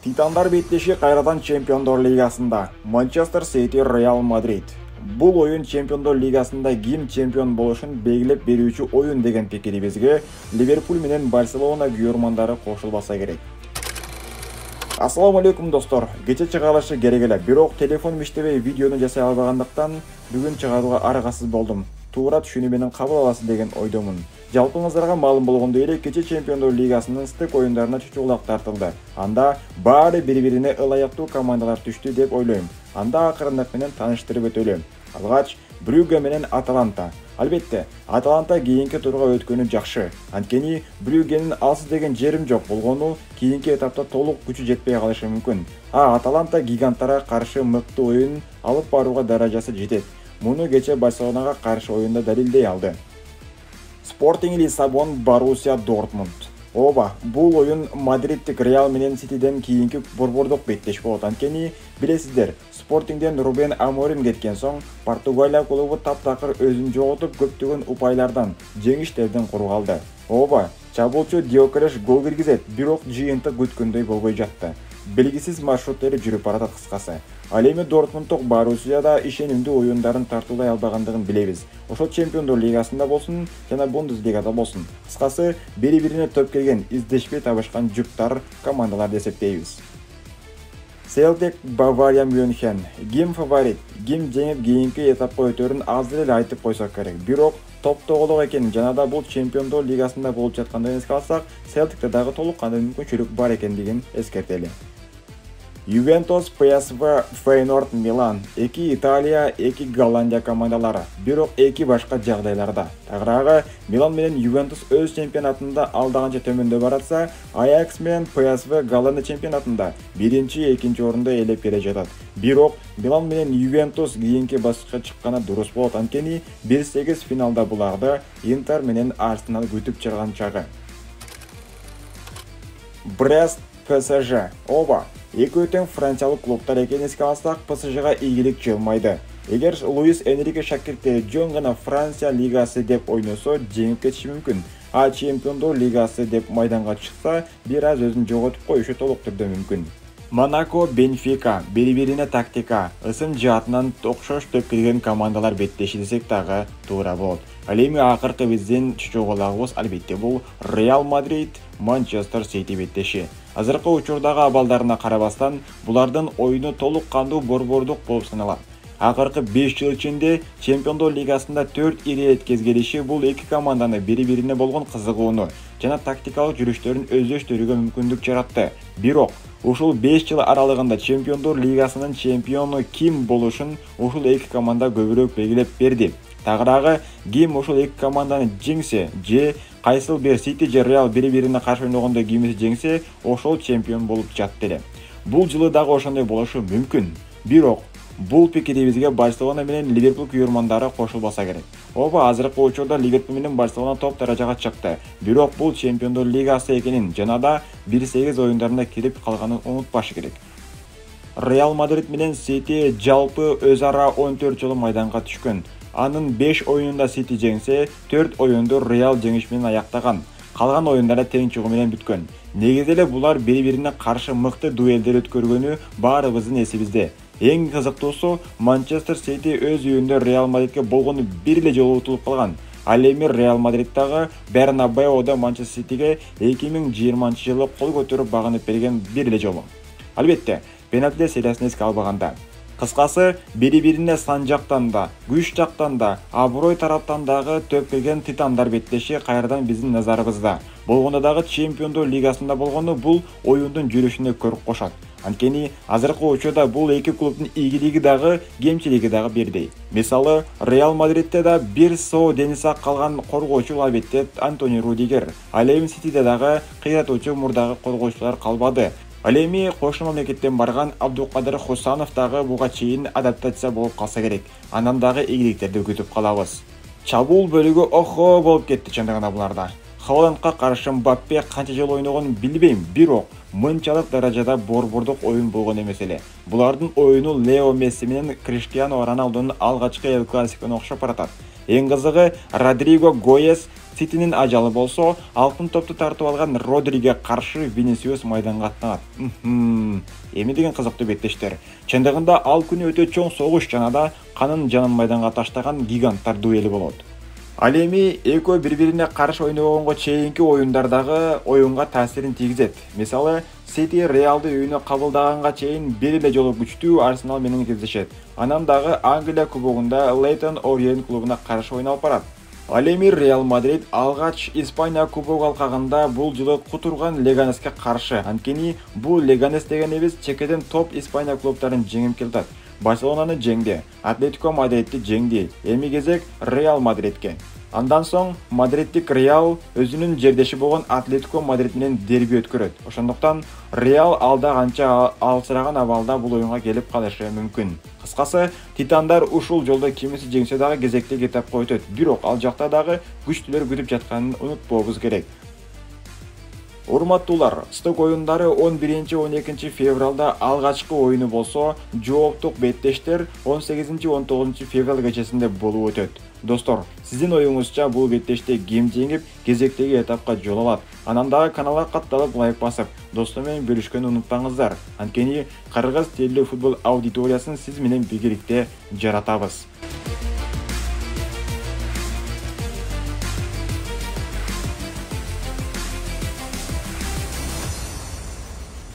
Титандар беттеши кайрадан Чемпиондор Лигасында. Манчестер Сити, Реал Мадрид. Бул оюн Чемпиондор Лигасында ким чемпион болушун белгилеп берүүчү оюн деген пикирибизге Ливерпуль менен Барселона күйөрмандары кошулбаса керек. Ассаламу алейкум достор. Кече чыгарылышы керек эле, бирок телефон иштебей видеону жасай албагандыктан бүгүн чыгарууга аргасыз болдум. Туура түшүнүү менен кабыл аласыз деген ойдомун. Жалпыңыздарга маалым болгондой эле кече Чемпиондор Лигасынын стык оюндарына чучулак тартылды. Анда баары бири-бирине ылайыктуу командалар түштү деп ойлойм. Анда акырындык менен тааныштырып өтөлүм. Алгач Брюгге менен Аталанта. Албетте, Аталанта кийинки турга өткөнү жакшы. Анткени Брюггенин алсыз деген жерим жок болгону кийинки этапта толук күчү жетпей калышы мүмкүн. Аталанта гиганттарга каршы мыкты оюн алып барууга даражасы жетет. Муну кече Барселонага каршы оюнда далилдей алды. Спортинг Лиссабон, Боруссия Дортмунд. Бул оюн Мадриттик Реал менен Ситиден кийинки борбордук беттеш болот. Анткени билесиздер, Спортингден Рубен Аморим кеткен соң Португалия клубу таптакыр өзүн жоготуп көптөгөн упайлардан, жеңиштерден куруп алды. Чабуулчу Диокереш гол киргизет, бирок жыйынтык күткөндөй болбой жатты. Белгисиз маршруттары жүрүп барат кыскасы. Ал эми Дортмундтук Боруссияда ишенимдүү оюндарын тартуулай албагандыгын билебиз. Ошол Чемпиондор Лигасында болсун, жана Бундеслигада болсун. Кыскасы, бири-бирине топ келген, издешпей табышкан жүктар командалар деп эсептейбиз. Селтик, Бавария, Мюнхен. Ким фаворит? Ким жеңип кийинки этапка өтөрүн азыр эле айтып койсок керек. Бирок топтогулук экен, жана да бул Чемпиондор Лигасында болуп жаткандыгын эске алсак, Селтикте дагы толук кандай мүмкүнчүлүк бар экендигин эскертели. Ювентус, ПСВ, Фейнорд, Милан. Эки Италия, эки Голландия командалары. Бирок эки башка жагдайларда. Тагыраагы Милан менен Ювентус өз чемпионатында алдаганча төмөндө баратса, Аякс менен ПСВ Голландия чемпионатында биринчи, экинчи орунду ээлеп келе жатат. Бирок Милан менен Ювентус кийинки баскычка чыкканы дурус болот. Анткени 1-8 финалда буларды Интер менен Арсенал күтүп чыган чагы. Брест, ПСЖ. Экөө тең франциялык клубтар экенин эске алсак, ПСЖга ийгилик жылмайды. Эгер Луис Энрике шакирттери жөн гана Франция лигасы деп ойносо, жеңип кетиши мүмкүн. Чемпиондор Лигасы деп майданга чыкса, бир аз өзүн жоготуп коюшу толук түрдө мүмкүн. Монако, Бенфика, бири-бирине тактика, ысым жаатынан окшош топ келген командалар беттеши десек дагы туура болот. Ал эми акыркы биздин чучугулагыбыз албетте бул Реал Мадрид, Манчестер Сити беттеши. Азыркы учурдагы абалдарына карабастан, булардын оюну толук кандуу борбордук болуп саналат. Акыркы 5 жыл ичинде Чемпиондор Лигасында 4 ирет кезгелиши бул эки команданы бири-бирине болгон кызыгууну жана тактикалык жүрүштөрүн өздөштүрүүгө мүмкүндүк жаратты. Бирок ушул 5 жыл аралыгында Чемпиондор Лигасынын чемпиону ким болушун ушул эки команда көбүрөөк белгилеп берди. Тагыраагы ким ушул эки команданы жеңсе, же кайсыл бир Сити же Реал бири-бирине каршы ойногондо кимиси жеңсе, ошол чемпион болуп жатты эле. Бул жылы дагы ошондой болушу мүмкүн. Бирок бул пикирибизге Барселона менен Ливерпуль күйөрмандары кошулбаса керек. Азыркы учурда Ливерпуль менен Барселона топ даражага чыкты. Бирок бул Чемпиондор Лигасы экенин жана да 1-8 оюндарына кирип калганын унутпашы керек. Реал Мадрид менен Сити жалпы өз ара 14 жолу майданга түшкөн. Анын 5 оюнунда Сити жеңсе, 4 оюнду Реал жеңиш менен аяктаган. Калган оюндарда тең чыгуу менен бүткөн. Негизи эле булар бири-бирине каршы мыкты дуэлдер өткөргөнү баарыбыздын эсибизде. Эң кызыктуусу, Манчестер Сити өз үйүндө Реал Мадридке болгону бир эле жолу утулуп калган. Ал эми Реал Мадриddагы Бернабеуда Манчестер Ситиге 2020-жылы кол көтөрүп багынып берген бир эле жолу. Албетте, пенальти сериясын эске албаганда. Кыскасы, бири-бирине сан жактан да, күч жактан да, аброй тараптан дагы төп келген титандар беттеши кайрадан биздин назарыбызда. Болгондо дагы Чемпиондор Лигасында болгону бул оюндун жүрүшүнө көрк кошот. Анткени азыркы учурда бул эки клубдун ийгилиги дагы, кемчилиги дагы бирдей. Мисалы, Реал Мадридте да бир соо денисак калган коргоочу албетте Антони Рудигер. Ал эми Ситиде дагы кыйратуучу мурдагы коргоочулар калбады. Ал эми кошмо мамлекеттен барган Абдулкадыр Хусанов дагы буга чейин адаптация болуп калса керек. Андан дагы ийгиликтерди күтүп калабыз. Чабуул бөлүгү болуп кетти чындыгында буларда. Холландка каршы Мбаппе канча жыл ойногонун билбейм, бирок мынчалык даражада борбордук оюн болгон эмес эле. Булардын оюну Лео Месси менен Криштиану Роналдунун алгачкы Эл Классиконе окшоп баратат. Эң кызыгы, Родриго Гоес Ситинин ажалы болсо, алтын топту тартып алган Родриге каршы Винисиус майданга аттанат. Эми деген кызыктуу беттештер. Чындыгында ал күнү өтө чоң согуш жана да канын жанын майданга таштаган гиганттар дуэли болот. Ал эми экөө бири-бирине каршы ойногонго чейинки оюндардагы оюнга таасирин тийгизет. Мисалы, Сити Реалды үйүнө кабылдаганга чейин бир эле жолу күчтүү Арсенал менен кездешет. Анан дагы Англия кубогунда Лейтон Ориент клубуна каршы ойноп барат. Ал эми Реал Мадрид алгач Испания кубогу алкагында бул жылы Кутурган Леганеске каршы. Анткени бул Леганес дегенибиз чекеден топ Испания клубтарын жеңип келтат. Барселонаны жеңди, Атлетико Мадридти жеңди. Эми кезек Реал Мадридке. Андан соң Мадридтик Реал өзүнүн жердеши болгон Атлетико Мадрид менен дерби өткөрөт. Ошондуктан Реал алда канча алсыраган абалда бул оюнга келип калышы мүмкүн. Кыскасы, титандар ушул жолдо кимиси жеңсе дагы кезектеги этапка өтөт. Бирок ал жакта дагы күчтүүлөр күтүп жатканын унутпообуз керек. Урматтуулар, сток оюндары 11-12 февралда алгачкы оюну болсо, жооптук беттештер 18-19 февраль кечесинде болуп өтөт. Достор, сиздин оюңузча бул беттеште ким жеңип, кезектеги этапка жол алат? Анан дагы каналга катталып лайк басып, достор менен бөлүшкөнү унутпаңыздар. Анткени кыргыз телелүү футбол аудиториясын сиз менен биргеликте жаратабыз.